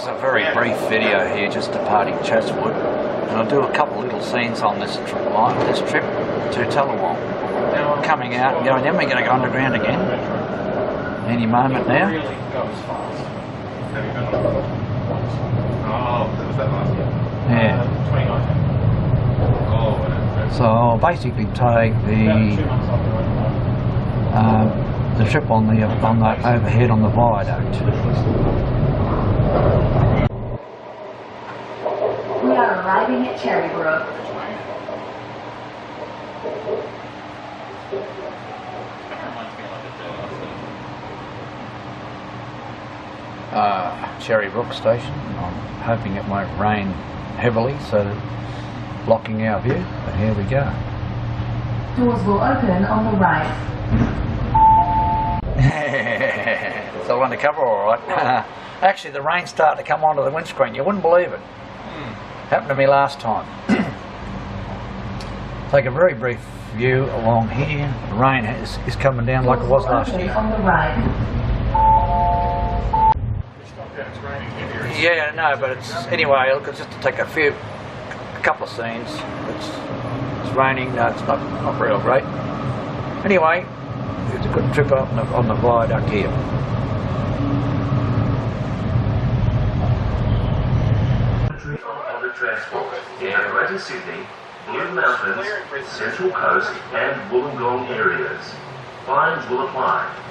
a very brief video here, just departing Chatswood, and I'll do a couple little scenes on this trip to Tallawong. Coming out and going, then we're going to go underground again any moment now. Yeah. So I'll basically take the trip on the overhead on the viaduct. We are arriving at Cherrybrook. Cherrybrook station. I'm hoping it won't rain heavily, so blocking our view, but here we go. Doors will open on the right. It's all undercover alright. Actually, the rain started to come onto the windscreen, you wouldn't believe it. Happened to me last time. Take a very brief view along here. The rain is coming down like it was last year. On the right. Yeah, no, but it's anyway. Look, it's just to take a couple of scenes. It's raining. No, it's not real great. Anyway, it's a good trip up on the viaduct here. Public transport in Greater Sydney, Blue Mountains, Central Coast, and Wollongong areas. Fines will apply.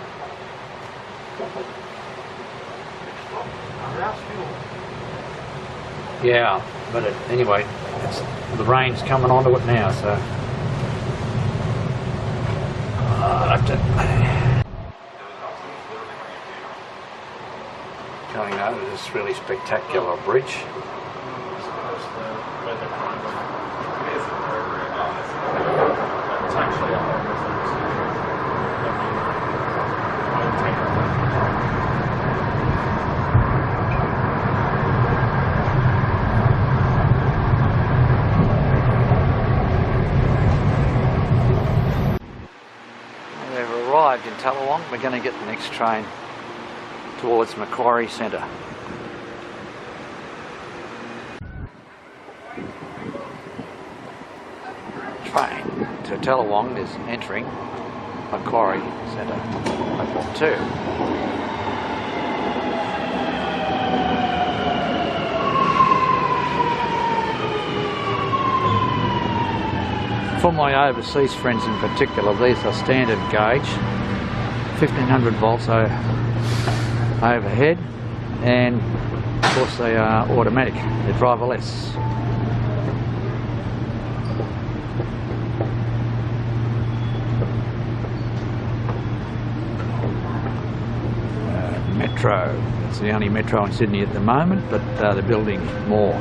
Yeah, but anyway, the rain's coming onto it now, so I'll have to going over this really spectacular bridge. Arrived in Tallawong. We're going to get the next train towards Macquarie Centre. Train to Tallawong is entering Macquarie Centre, platform 2. For my overseas friends in particular, these are standard gauge, 1500 volts overhead, and of course they are automatic, they're driverless. Metro, it's the only metro in Sydney at the moment, but they're building more.